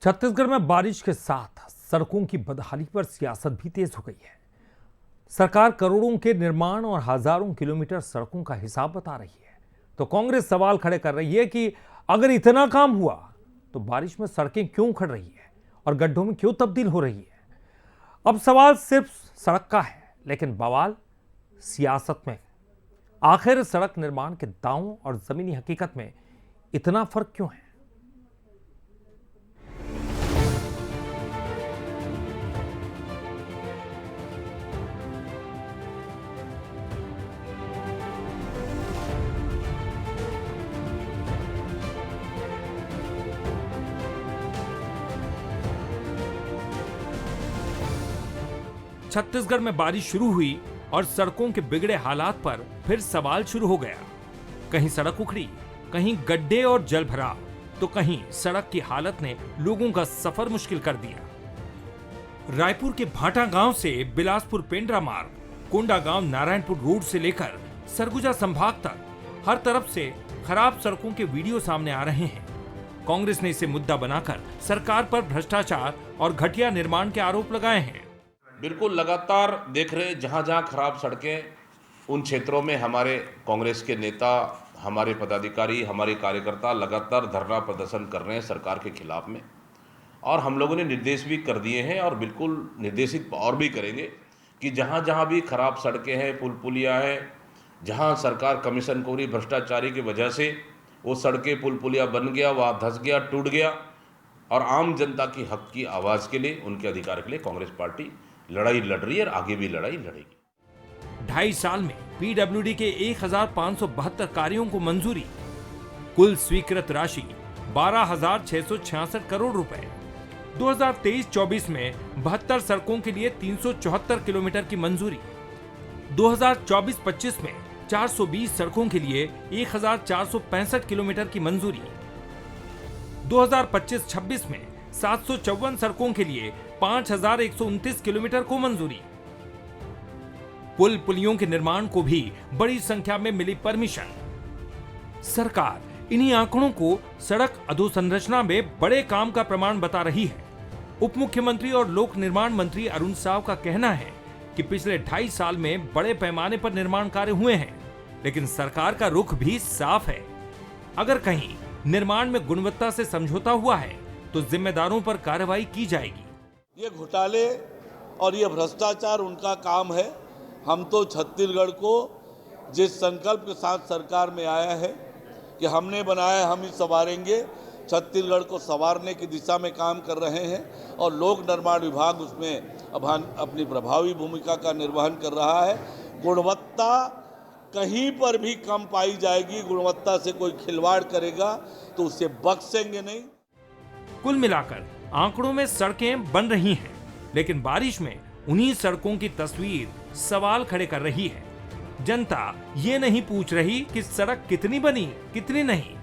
छत्तीसगढ़ में बारिश के साथ सड़कों की बदहाली पर सियासत भी तेज हो गई है। सरकार करोड़ों के निर्माण और हजारों किलोमीटर सड़कों का हिसाब बता रही है, तो कांग्रेस सवाल खड़े कर रही है कि अगर इतना काम हुआ तो बारिश में सड़कें क्यों उखड़ रही है और गड्ढों में क्यों तब्दील हो रही है। अब सवाल सिर्फ सड़क का है, लेकिन बवाल सियासत में। आखिर सड़क निर्माण के दावों और जमीनी हकीकत में इतना फर्क क्यों है? छत्तीसगढ़ में बारिश शुरू हुई और सड़कों के बिगड़े हालात पर फिर सवाल शुरू हो गया। कहीं सड़क उखड़ी, कहीं गड्ढे और जल भरा, तो कहीं सड़क की हालत ने लोगों का सफर मुश्किल कर दिया। रायपुर के भाटा गांव से बिलासपुर पेंड्रा मार्ग, कोंडागांव नारायणपुर रोड से लेकर सरगुजा संभाग तक हर तरफ से खराब सड़कों के वीडियो सामने आ रहे हैं। कांग्रेस ने इसे मुद्दा बनाकर सरकार पर भ्रष्टाचार और घटिया निर्माण के आरोप लगाए हैं। बिल्कुल लगातार देख रहे जहां जहां खराब सड़कें, उन क्षेत्रों में हमारे कांग्रेस के नेता, हमारे पदाधिकारी, हमारे कार्यकर्ता लगातार धरना प्रदर्शन कर रहे हैं सरकार के खिलाफ में। और हम लोगों ने निर्देश भी कर दिए हैं और बिल्कुल निर्देशित और भी करेंगे कि जहां जहां भी खराब सड़कें हैं, पुल पुलिया है, जहां सरकार कमीशन खोरी भ्रष्टाचारी की वजह से वो सड़कें पुल पुलिया बन गया, वहाँ धंस गया, टूट गया, और आम जनता की हक की आवाज़ के लिए, उनके अधिकार के लिए कांग्रेस पार्टी लड़ाई लड़ रही है और आगे भी लड़ाई लड़ेगी। 2.5 साल में पीडब्ल्यूडी के 1572 कार्यों को मंजूरी। कुल स्वीकृत राशि 12,666 करोड़ रुपए। 2023-24 में 72 सड़कों के लिए 374 किलोमीटर की मंजूरी। 2024-25 में 420 सड़कों के लिए 1,465 किलोमीटर की मंजूरी। 2025-26 में 754 सड़कों के लिए 5,129 किलोमीटर को मंजूरी। पुल पुलियों के निर्माण को भी बड़ी संख्या में मिली परमिशन। सरकार इन्हीं आंकड़ों को सड़क अधोसंरचना में बड़े काम का प्रमाण बता रही है। उप मुख्यमंत्री और लोक निर्माण मंत्री अरुण साव का कहना है कि पिछले 2.5 साल में बड़े पैमाने पर निर्माण कार्य हुए हैं, लेकिन सरकार का रुख भी साफ है। अगर कहीं निर्माण में गुणवत्ता से समझौता हुआ है तो जिम्मेदारों पर कार्रवाई की जाएगी। ये घोटाले और ये भ्रष्टाचार उनका काम है। हम तो छत्तीसगढ़ को जिस संकल्प के साथ सरकार में आया है कि हमने बनाया, हम ही संवारेंगे, छत्तीसगढ़ को संवारने की दिशा में काम कर रहे हैं और लोक निर्माण विभाग उसमें अपनी प्रभावी भूमिका का निर्वहन कर रहा है। गुणवत्ता कहीं पर भी कम पाई जाएगी, गुणवत्ता से कोई खिलवाड़ करेगा तो उसे बख्शेंगे नहीं। कुल मिलाकर आंकड़ों में सड़कें बन रही हैं, लेकिन बारिश में उन्हीं सड़कों की तस्वीर सवाल खड़े कर रही है। जनता ये नहीं पूछ रही कि सड़क कितनी बनी, कितनी नहीं,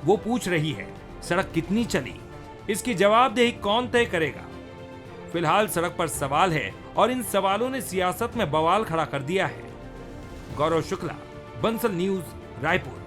वो पूछ रही है सड़क कितनी चली। इसकी जवाबदेही कौन तय करेगा? फिलहाल सड़क पर सवाल है और इन सवालों ने सियासत में बवाल खड़ा कर दिया है। गौरव शुक्ला, बंसल न्यूज, रायपुर।